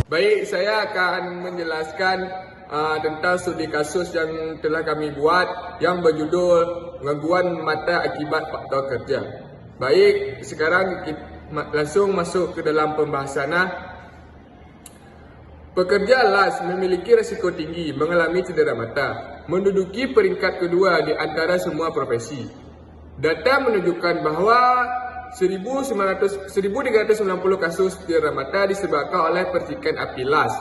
Baik, saya akan menjelaskan tentang studi kasus yang telah kami buat yang berjudul Gangguan Mata Akibat Faktor Kerja. Baik, sekarang kita langsung masuk ke dalam pembahasan. Pekerja las memiliki risiko tinggi mengalami cedera mata, menduduki peringkat kedua di antara semua profesi. Data menunjukkan bahawa 1,390 kasus cedera mata disebabkan oleh percikan api las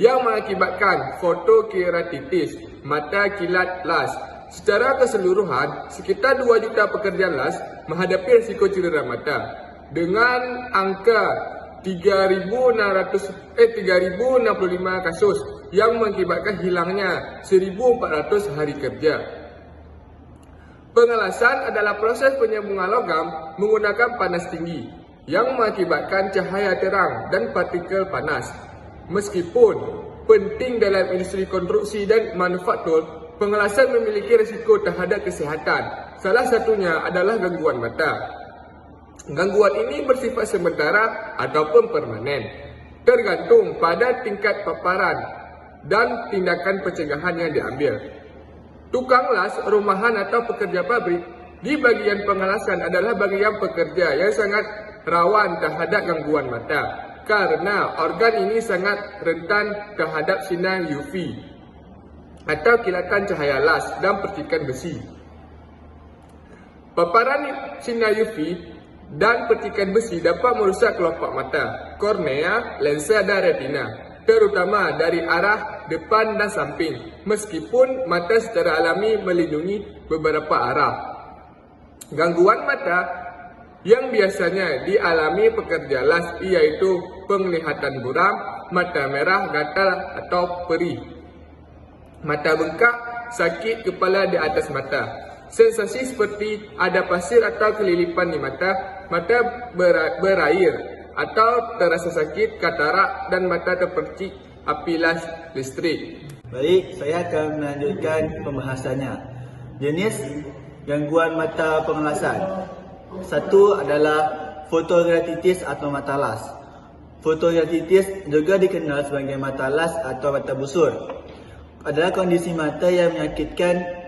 yang mengakibatkan fotokeratitis, mata kilat las. Secara keseluruhan, sekitar 2 juta pekerja las menghadapi risiko cedera mata dengan angka 3,065 kasus yang mengakibatkan hilangnya 1,400 hari kerja. Pengelasan adalah proses penyambungan logam menggunakan panas tinggi yang mengakibatkan cahaya terang dan partikel panas. Meskipun penting dalam industri konstruksi dan manufaktur, pengelasan memiliki risiko terhadap kesihatan. Salah satunya adalah gangguan mata. Gangguan ini bersifat sementara ataupun permanen, tergantung pada tingkat paparan dan tindakan pencegahan yang diambil. Tukang las, rumahan atau pekerja pabrik di bagian pengelasan adalah bagian pekerja yang sangat rawan terhadap gangguan mata karena organ ini sangat rentan terhadap sinar UV atau kilatan cahaya las dan percikan besi. Paparan sinar UV dan percikan besi dapat merusak kelopak mata, kornea, lensa dan retina, terutama dari arah depan dan samping, meskipun mata secara alami melindungi beberapa arah. Gangguan mata yang biasanya dialami pekerja las iaitu penglihatan buram, mata merah, gatal atau perih, mata bengkak, sakit kepala di atas mata, sensasi seperti ada pasir atau kelilipan di mata, mata berair atau terasa sakit, katarak dan mata terpercik api las listrik. Baik, saya akan melanjutkan pembahasannya. Jenis gangguan mata pengelasan. Satu adalah fotokeratitis atau mata las. Fotokeratitis juga dikenal sebagai mata las atau mata busur. Adalah kondisi mata yang menyakitkan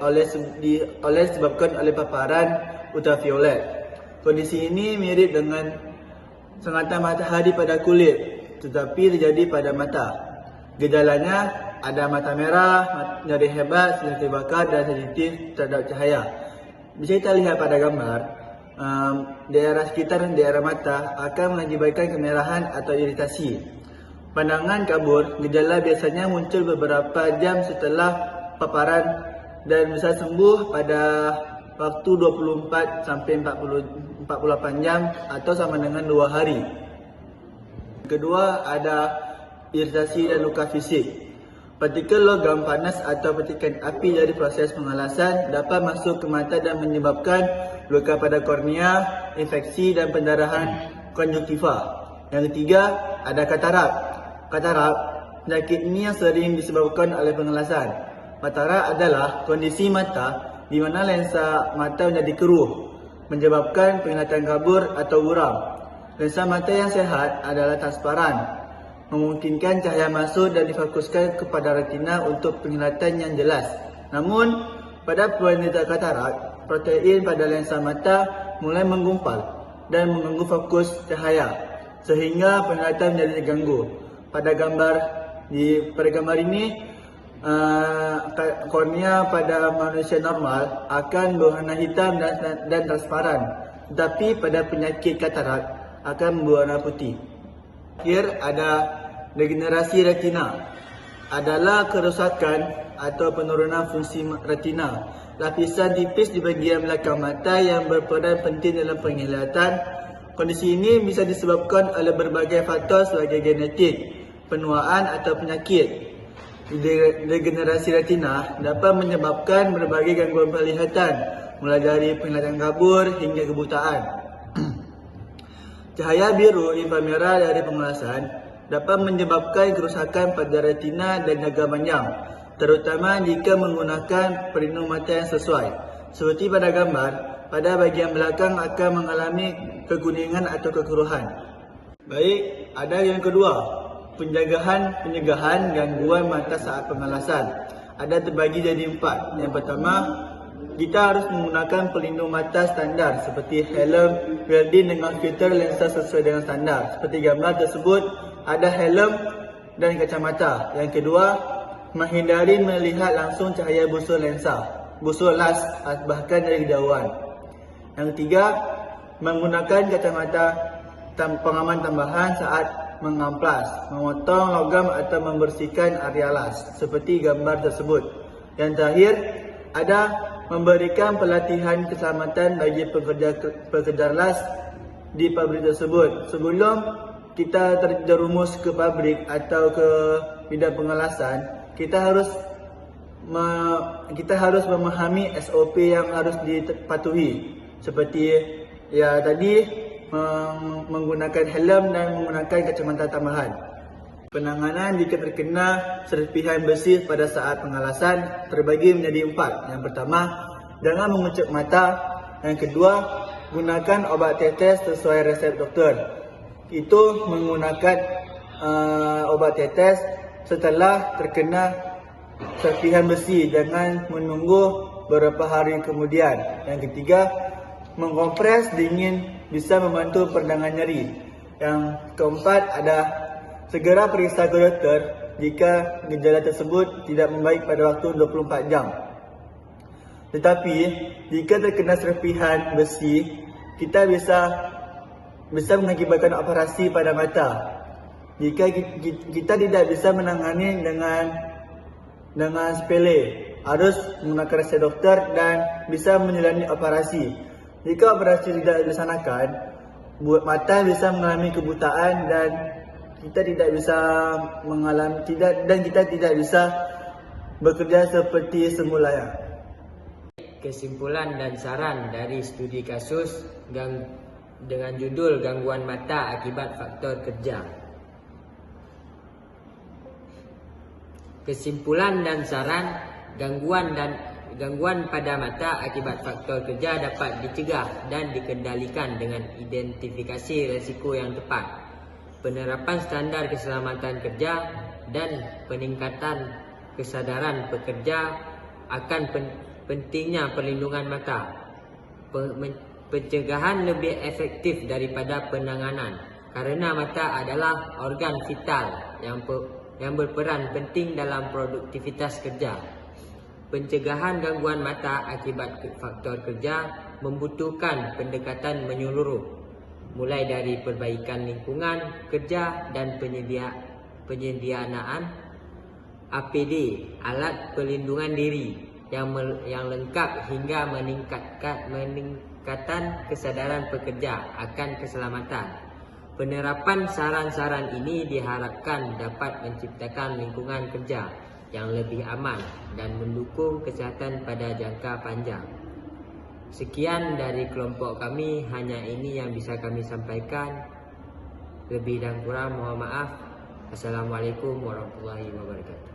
disebabkan oleh paparan ultraviolet. Kondisi ini mirip dengan sengatan matahari pada kulit, tetapi terjadi pada mata. Gejalanya ada mata merah, nyeri hebat, sensitif bakar dan sensitif terhadap cahaya. Bisa kita lihat pada gambar, daerah sekitar daerah mata akan mengakibatkan kemerahan atau iritasi. Pandangan kabur, gejala biasanya muncul beberapa jam setelah paparan dan bisa sembuh pada waktu 24 sampai 48 jam atau sama dengan 2 hari. Kedua, ada iritasi dan luka fisik. Partikel logam panas atau percikan api dari proses pengelasan dapat masuk ke mata dan menyebabkan luka pada kornea, infeksi dan pendarahan konjungtiva. Yang ketiga, ada katarak. Katarak, penyakit ini yang sering disebabkan oleh pengelasan. Katarak adalah kondisi mata di mana lensa mata menjadi keruh, menyebabkan penglihatan kabur atau buram. Lensa mata yang sehat adalah transparan, memungkinkan cahaya masuk dan difokuskan kepada retina untuk penglihatan yang jelas. Namun, pada penderita katarak, protein pada lensa mata mulai menggumpal dan mengganggu fokus cahaya, sehingga penglihatan menjadi terganggu. Pada gambar ini, kornea pada manusia normal akan berwarna hitam dan transparan, tetapi pada penyakit katarak akan berwarna putih. Akhir ada degenerasi retina, adalah kerosakan atau penurunan fungsi retina, lapisan tipis di bahagian belakang mata yang berperan penting dalam penglihatan. Kondisi ini bisa disebabkan oleh berbagai faktor sebagai genetik, penuaan atau penyakit. Degenerasi retina dapat menyebabkan berbagai gangguan penglihatan, mulai dari penglihatan kabur hingga kebutaan. Cahaya biru inframerah dari pengelasan dapat menyebabkan kerusakan pada retina dan jaga panjang, terutama jika menggunakan pelindung mata yang sesuai. Seperti pada gambar, pada bagian belakang akan mengalami kekuningan atau kekeruhan. Baik, ada yang kedua, pencegahan gangguan mata saat pengelasan. Ada terbagi jadi 4. Yang pertama, kita harus menggunakan pelindung mata standar seperti helm, welding dengan filter lensa sesuai dengan standar. Seperti gambar tersebut, ada helm dan kacamata. Yang kedua, menghindari melihat langsung cahaya busur las bahkan dari kejauhan. Yang ketiga, menggunakan kacamata pengaman tambahan saat mengamplas, memotong logam atau membersihkan area las seperti gambar tersebut. Yang terakhir, ada memberikan pelatihan keselamatan bagi pekerja las di pabrik tersebut. Sebelum kita terjerumus ke pabrik atau ke bidang pengelasan, kita harus memahami SOP yang harus dipatuhi, seperti tadi menggunakan helm dan menggunakan kacamata tambahan. Penanganan jika terkena serpihan besi pada saat pengelasan terbagi menjadi 4. Yang pertama, jangan mengucuk mata. Yang kedua, gunakan obat tetes sesuai resep dokter. Itu menggunakan obat tetes setelah terkena serpihan besi, jangan menunggu beberapa hari kemudian. Yang ketiga, mengkompres dingin bisa membantu peredangan nyeri. Yang keempat, ada segera periksa ke dokter jika gejala tersebut tidak membaik pada waktu 24 jam. Tetapi jika terkena serpihan besi, kita bisa mengakibatkan operasi pada mata. Jika kita tidak bisa menangani dengan sepele, harus menggunakan resep dokter dan bisa menjalani operasi. Jika operasi tidak dilaksanakan, mata bisa mengalami kebutaan dan kita tidak bisa bekerja seperti semula. Kesimpulan dan saran dari studi kasus dengan judul gangguan mata akibat faktor kerja. Kesimpulan dan saran, gangguan pada mata akibat faktor kerja dapat dicegah dan dikendalikan dengan identifikasi risiko yang tepat, penerapan standar keselamatan kerja, dan peningkatan kesadaran pekerja akan pentingnya perlindungan mata. Pencegahan lebih efektif daripada penanganan kerana mata adalah organ vital yang berperan penting dalam produktivitas kerja. Pencegahan gangguan mata akibat faktor kerja membutuhkan pendekatan menyeluruh, mulai dari perbaikan lingkungan kerja dan penyediaan APD, alat pelindungan diri yang lengkap hingga meningkatkan kesadaran pekerja akan keselamatan. Penerapan saran-saran ini diharapkan dapat menciptakan lingkungan kerja yang lebih aman dan mendukung kesihatan pada jangka panjang. Sekian dari kelompok kami, hanya ini yang bisa kami sampaikan. Lebih dan kurang mohon maaf. Assalamualaikum warahmatullahi wabarakatuh.